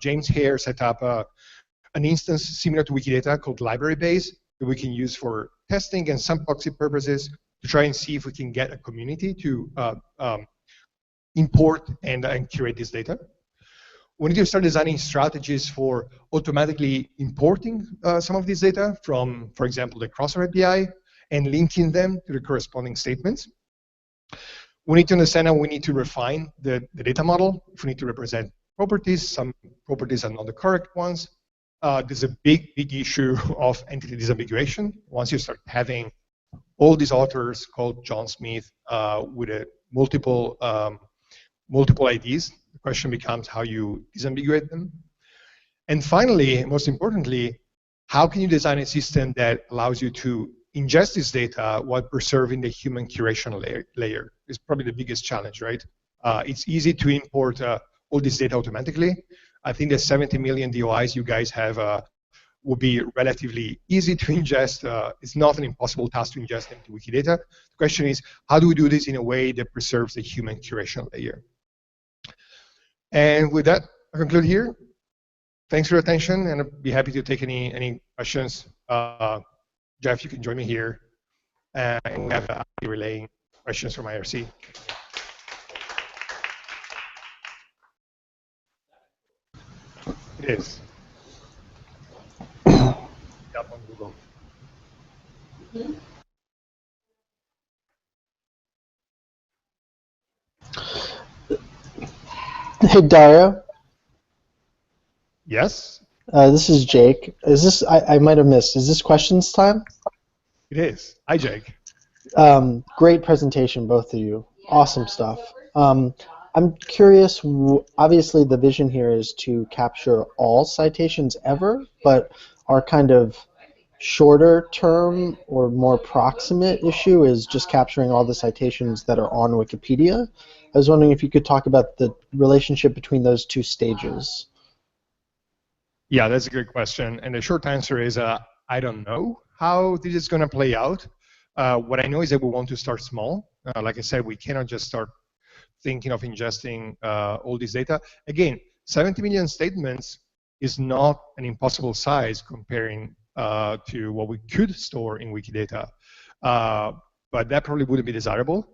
James Hare set up an instance similar to Wikidata called LibraryBase that we can use for testing and sandboxing purposes to try and see if we can get a community to import and curate this data. We need to start designing strategies for automatically importing some of this data from, for example, the CrossRef API and linking them to the corresponding statements. We need to understand how we need to refine the data model. If we need to represent properties, some properties are not the correct ones. There's a big issue of entity disambiguation. Once you start having all these authors called John Smith with multiple IDs, the question becomes how you disambiguate them. And finally, most importantly, how can you design a system that allows you to ingest this data while preserving the human curation layer? It's probably the biggest challenge, right? It's easy to import all this data automatically. I think the 70 million DOIs you guys have would be relatively easy to ingest. It's not an impossible task to ingest them to Wikidata. The question is, how do we do this in a way that preserves the human curation layer? And with that, I conclude here. Thanks for your attention, and I'd be happy to take any questions. Jeff, you can join me here. And we have relaying questions from IRC. It is. Up on Google. Hey, Dario. Yes? This is Jake. Is this, I might have missed, is this questions time? It is. Hi, Jake. Great presentation, both of you. Awesome stuff. I'm curious, obviously the vision here is to capture all citations ever, but our kind of shorter term or more proximate issue is just capturing all the citations that are on Wikipedia. I was wondering if you could talk about the relationship between those two stages. Yeah, that's a good question. And the short answer is I don't know how this is going to play out. What I know is that we want to start small. Like I said, we cannot just start thinking of ingesting all this data. Again, 70 million statements is not an impossible size comparing to what we could store in Wikidata. But that probably wouldn't be desirable.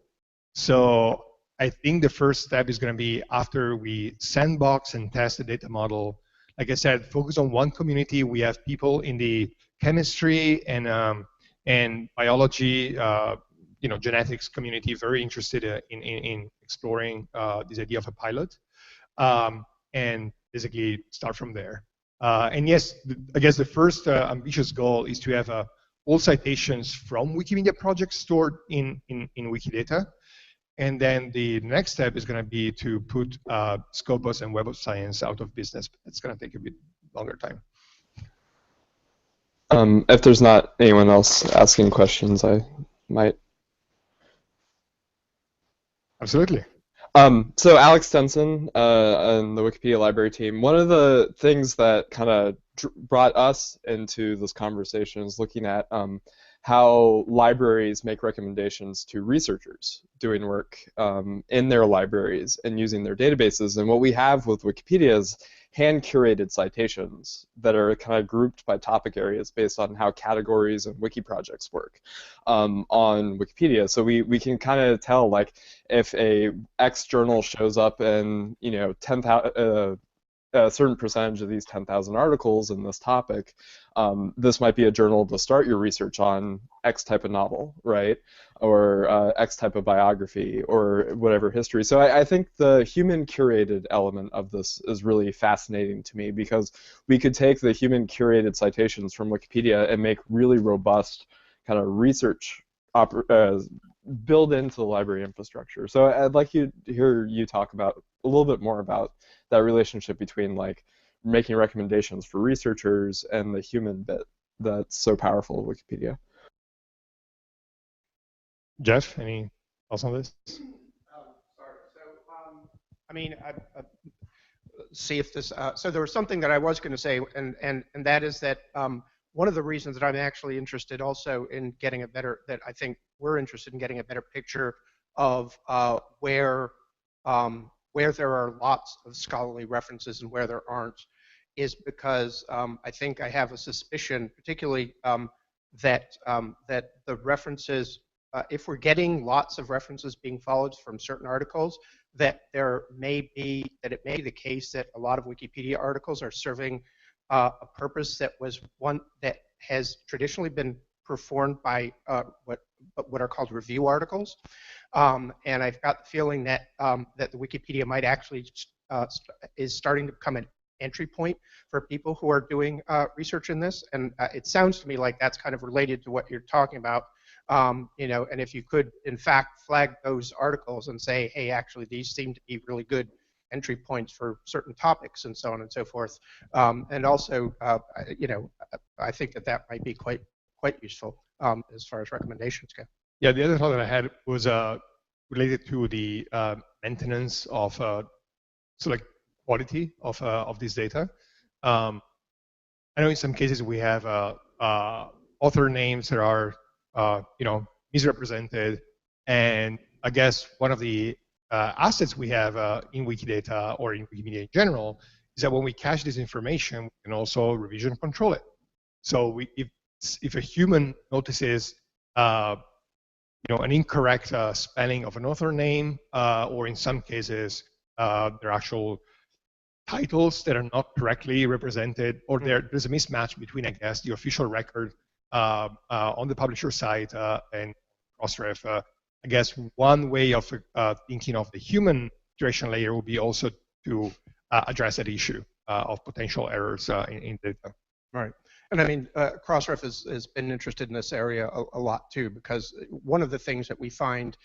So I think the first step is going to be after we sandbox and test the data model. Like I said, focus on one community. We have people in the chemistry and biology, genetics community very interested in exploring this idea of a pilot, and basically start from there. And yes, I guess the first ambitious goal is to have all citations from Wikimedia projects stored in Wikidata. And then the next step is going to be to put Scopus and Web of Science out of business. It's going to take a bit longer time. If there's not anyone else asking questions, I might. Absolutely. So Alex Stenson and the Wikipedia library team, one of the things that kind of brought us into this conversation is looking at how libraries make recommendations to researchers doing work in their libraries and using their databases. And what we have with Wikipedia is hand-curated citations that are kind of grouped by topic areas based on how categories and wiki projects work on Wikipedia. So we can kind of tell, like, if a X journal shows up in, you know, 10,000 a certain percentage of these 10,000 articles in this topic, this might be a journal to start your research on X type of novel, right? Or X type of biography, or whatever history. So I think the human curated element of this is really fascinating to me, because we could take the human curated citations from Wikipedia and make really robust kind of research build into the library infrastructure. So I'd like to hear you talk about a little bit more about that relationship between, like, making recommendations for researchers and the human bit that's so powerful in Wikipedia. Jeff, any thoughts on this? Sorry. So, I mean, see if this. So there was something that I was going to say, and that is that one of the reasons that I'm actually interested also in getting a better, that I think we're interested in getting a better picture of where there are lots of scholarly references and where there aren't, is because I think I have a suspicion, particularly that the references, if we're getting lots of references being followed from certain articles, that it may be the case that a lot of Wikipedia articles are serving a purpose that was one that has traditionally been performed by what are called review articles, and I've got the feeling that that the Wikipedia might actually is starting to become an entry point for people who are doing research in this, and it sounds to me like that's kind of related to what you're talking about. You know, and if you could, in fact, flag those articles and say, hey, actually, these seem to be really good entry points for certain topics and so on and so forth. And also, you know, I think that might be quite useful as far as recommendations go. Yeah, the other thought that I had was related to the maintenance of so like quality of this data. I know in some cases we have author names that are you know, misrepresented, and I guess one of the assets we have in Wikidata or in Wikimedia in general is that when we cache this information, we can also revision control it. So if a human notices you know, an incorrect spelling of an author name, or in some cases their actual titles that are not correctly represented, or there's a mismatch between, I guess, the official record on the publisher site and CrossRef. I guess one way of thinking of the human curation layer would be also to address that issue of potential errors in data. Right. And I mean, CrossRef has been interested in this area a lot too, because one of the things that we find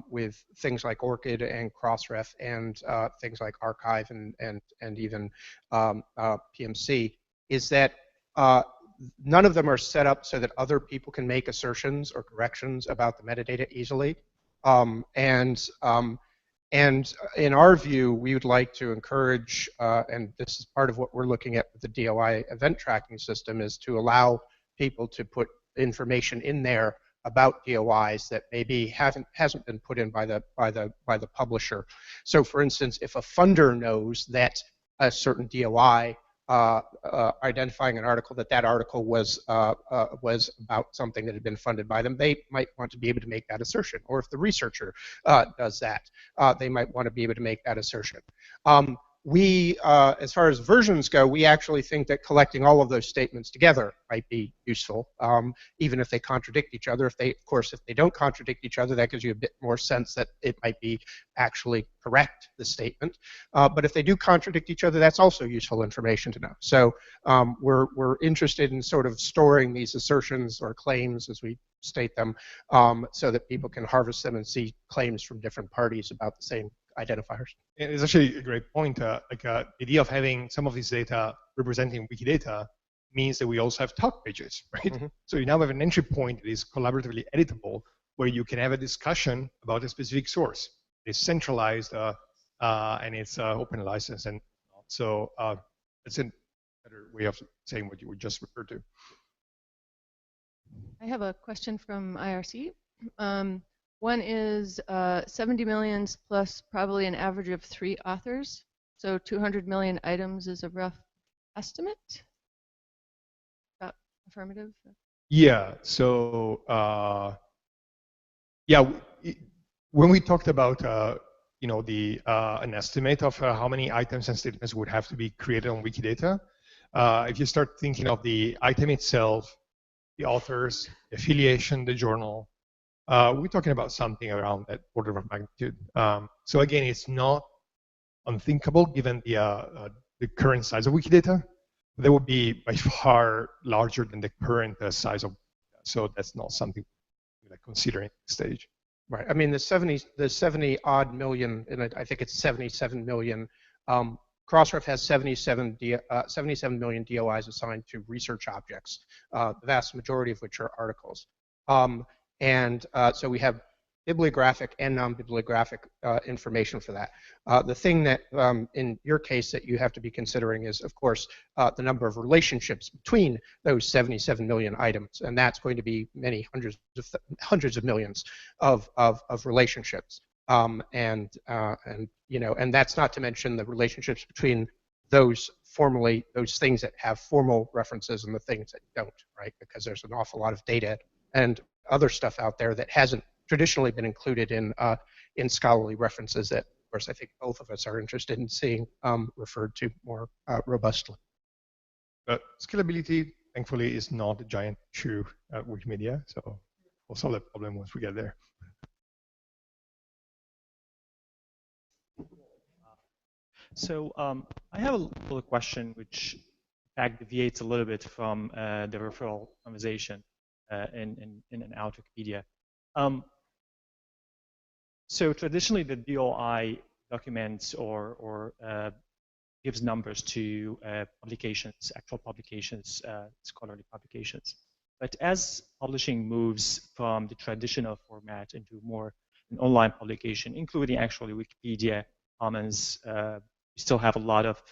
with things like ORCID and CrossRef and things like Archive and even PMC is that none of them are set up so that other people can make assertions or corrections about the metadata easily. And in our view, we would like to encourage, and this is part of what we're looking at with the DOI event tracking system, is to allow people to put information in there about DOIs that maybe hasn't been put in by the publisher. So, for instance, if a funder knows that a certain DOI identifying an article, that article was about something that had been funded by them, they might want to be able to make that assertion. Or if the researcher does that, they might want to be able to make that assertion. as far as versions go, we actually think that collecting all of those statements together might be useful, even if they contradict each other. Of course, if they don't contradict each other, that gives you a bit more sense that it might be actually correct, the statement. But if they do contradict each other, that's also useful information to know. So we're interested in sort of storing these assertions or claims, as we state them, so that people can harvest them and see claims from different parties about the same identifiers. It's actually a great point. The idea of having some of this data representing Wikidata means that we also have talk pages, right? Mm-hmm. So you now have an entry point that is collaboratively editable, where you can have a discussion about a specific source. It's centralized and it's open license, and so it's a better way of saying what you just referred to. I have a question from IRC. One is 70 million plus probably an average of 3 authors. So 200 million items is a rough estimate. About affirmative? Yeah. So yeah, when we talked about an estimate of how many items and statements would have to be created on Wikidata, if you start thinking of the item itself, the authors, the affiliation, the journal, we're talking about something around that order of magnitude. So again, it's not unthinkable given the current size of Wikidata. That would be by far larger than the current size of. So that's not something we're considering at this stage. Right. I mean, the 70 odd million, and I think it's 77 million. CrossRef has 77 million DOIs assigned to research objects, the vast majority of which are articles. So we have bibliographic and non-bibliographic information for that. The thing that, in your case, that you have to be considering is, of course, the number of relationships between those 77 million items, and that's going to be many hundreds of millions of relationships. And that's not to mention the relationships between those things that have formal references and the things that don't, right? Because there's an awful lot of data and other stuff out there that hasn't traditionally been included in scholarly references that, of course, I think both of us are interested in seeing referred to more robustly. Scalability, thankfully, is not a giant issue at Wikimedia, so we'll solve that problem once we get there. So I have a little question which, in fact, deviates a little bit from the referral conversation in and out Wikipedia. So traditionally, the DOI documents or gives numbers to publications, actual publications, scholarly publications. But as publishing moves from the traditional format into more an online publication, including actually Wikipedia Commons, we still have a lot of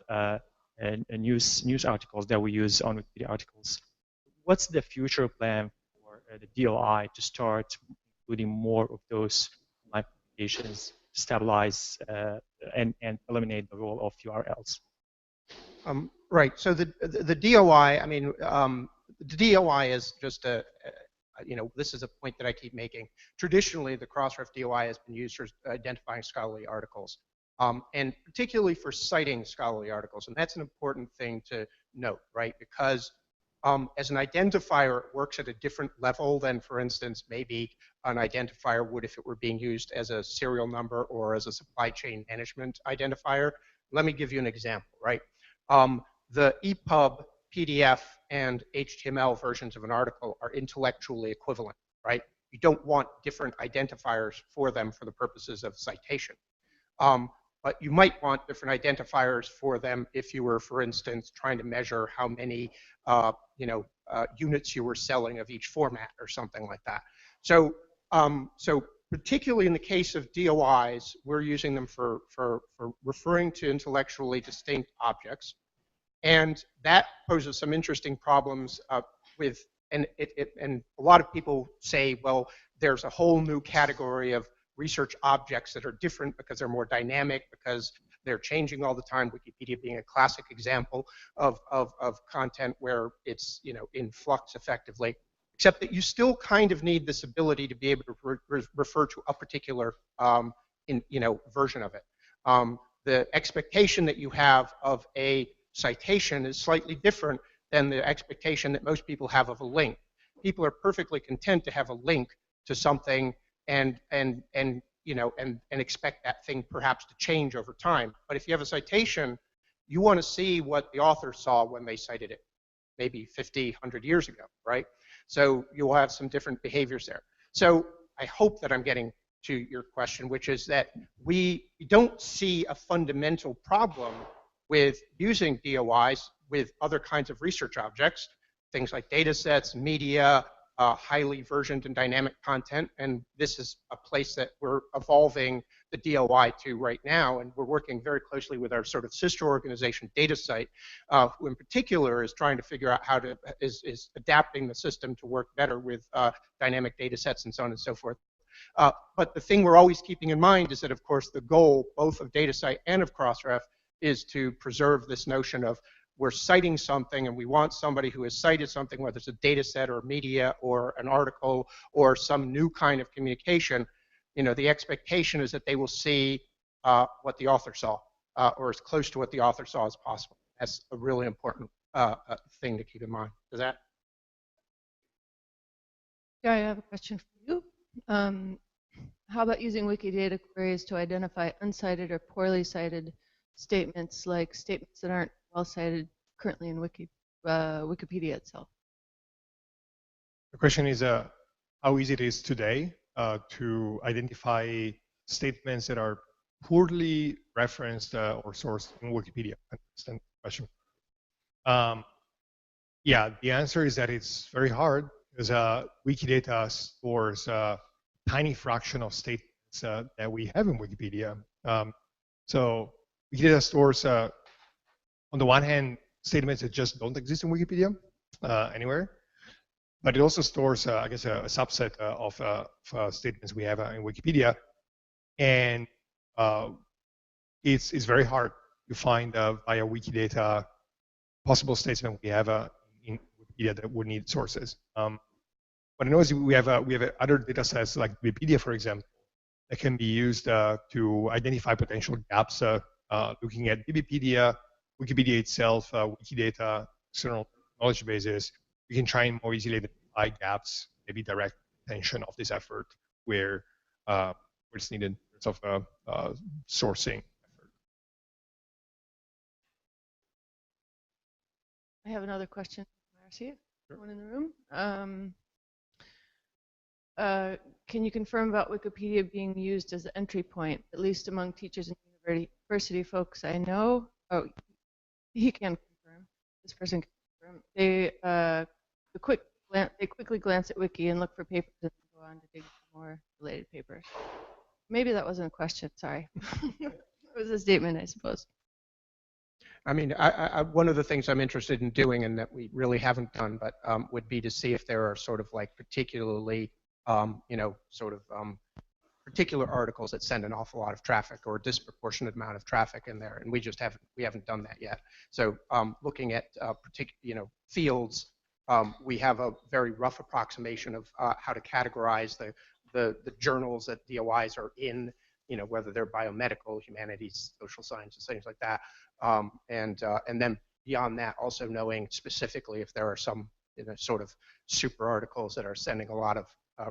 news articles that we use on Wikipedia articles. What's the future plan for the DOI to start including more of those online publications, stabilize and eliminate the role of URLs? Right. So the DOI, I mean, the DOI is just this is a point that I keep making. Traditionally, the CrossRef DOI has been used for identifying scholarly articles, and particularly for citing scholarly articles. And that's an important thing to note, right? Because as an identifier, it works at a different level than, for instance, maybe an identifier would if it were being used as a serial number or as a supply chain management identifier. Let me give you an example, right? The EPUB, PDF, and HTML versions of an article are intellectually equivalent, right? You don't want different identifiers for them for the purposes of citation. But you might want different identifiers for them if you were, for instance, trying to measure how many units you were selling of each format or something like that. So, particularly in the case of DOIs, we're using them for referring to intellectually distinct objects. And that poses some interesting problems and a lot of people say, well, there's a whole new category of research objects that are different because they're more dynamic, because they're changing all the time, Wikipedia being a classic example of content where it's in flux effectively, except that you still kind of need this ability to be able to refer to a particular version of it. the expectation that you have of a citation is slightly different than the expectation that most people have of a link. People are perfectly content to have a link to something and expect that thing perhaps to change over time. But if you have a citation, you want to see what the author saw when they cited it, maybe 50, 100 years ago, right? So you'll have some different behaviors there. So I hope that I'm getting to your question, which is that we don't see a fundamental problem with using DOIs with other kinds of research objects, things like data sets, media, highly versioned and dynamic content, and this is a place that we're evolving the DOI to right now, and we're working very closely with our sort of sister organization, DataCite, who in particular is trying to figure out how to, is adapting the system to work better with dynamic data sets and so on and so forth. But the thing we're always keeping in mind is that, of course, the goal both of DataCite and of CrossRef is to preserve this notion of we're citing something and we want somebody who has cited something, whether it's a data set or media or an article or some new kind of communication, the expectation is that they will see what the author saw or as close to what the author saw as possible. That's a really important thing to keep in mind. Does that? Yeah, I have a question for you. How about using Wikidata queries to identify uncited or poorly cited statements, like statements that aren't well cited currently in Wikipedia itself? The question is how easy it is today to identify statements that are poorly referenced or sourced in Wikipedia. I understand the question. Yeah, the answer is that it's very hard because Wikidata stores a tiny fraction of statements that we have in Wikipedia. So Wikidata stores, on the one hand, statements that just don't exist in Wikipedia anywhere, but it also stores, I guess, a subset of statements we have in Wikipedia, and it's very hard to find via Wikidata possible statements we have in Wikipedia that would need sources. But I know we have other data sets like Wikipedia, for example, that can be used to identify potential gaps. Looking at Wikipedia itself, Wikidata, external knowledge bases, we can try and more easily identify gaps, maybe direct attention of this effort where it's needed in terms of sourcing effort. I have another question from RC, one in the room. Can you confirm about Wikipedia being used as an entry point, at least among teachers and university folks I know? Oh, he can confirm. This person can confirm. They quickly glance at Wiki and look for papers and go on to dig for more related papers. Maybe that wasn't a question. Sorry. It was a statement, I suppose. I mean, one of the things I'm interested in doing, and that we really haven't done, but would be to see if there are sort of like particularly, particular articles that send an awful lot of traffic or a disproportionate amount of traffic in there, and we haven't done that yet. So looking at fields, we have a very rough approximation of how to categorize the journals that DOIs are in, whether they're biomedical, humanities, social sciences, things like that. And then beyond that, also knowing specifically if there are some sort of super articles that are sending a lot of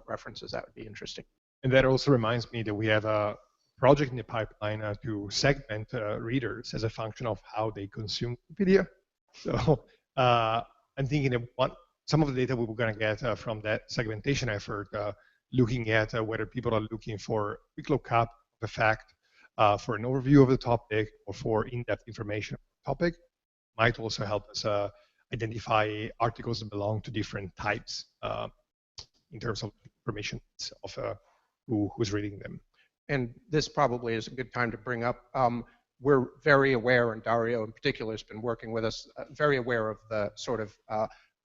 references, that would be interesting. And that also reminds me that we have a project in the pipeline to segment readers as a function of how they consume Wikipedia. So I'm thinking that some of the data we were going to get from that segmentation effort, looking at whether people are looking for a quick lookup of a fact, for an overview of the topic, or for in-depth information on the topic, might also help us identify articles that belong to different types in terms of information of who's reading them. And this probably is a good time to bring up, we're very aware, and Dario in particular has been working with us, very aware of the sort of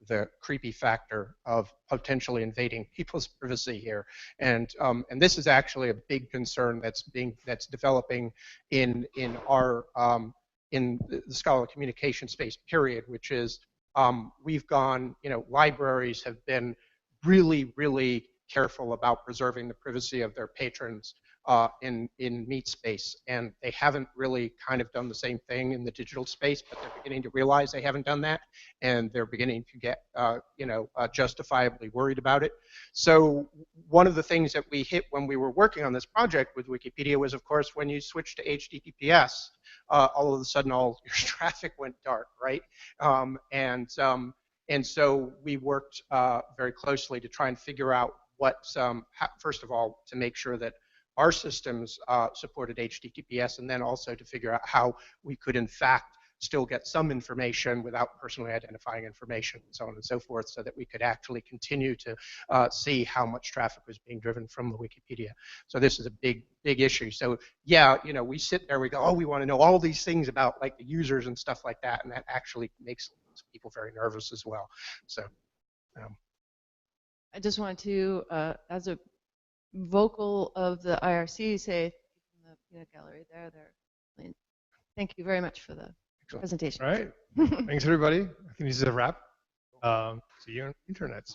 the creepy factor of potentially invading people's privacy here, and this is actually a big concern that's developing in our in the scholarly communication space period, which is we've gone, libraries have been really careful about preserving the privacy of their patrons. in meat space, and they haven't really kind of done the same thing in the digital space, but they're beginning to realize they haven't done that, and they're beginning to get justifiably worried about it. So one of the things that we hit when we were working on this project with Wikipedia was, of course, when you switch to HTTPS, all of a sudden all your traffic went dark, right? And so we worked very closely to try and figure out what, first of all, to make sure that our systems supported HTTPS, and then also to figure out how we could, in fact, still get some information without personally identifying information, and so on and so forth, so that we could actually continue to see how much traffic was being driven from the Wikipedia. So this is a big issue. So yeah, we sit there, we go, oh, we want to know all these things about like the users and stuff like that, and that actually makes people very nervous as well. So I just wanted to, as a vocal of the IRC, say in the peanut gallery there. Thank you very much for the presentation. All right. Thanks, everybody. I think this is a wrap. See you on the internet.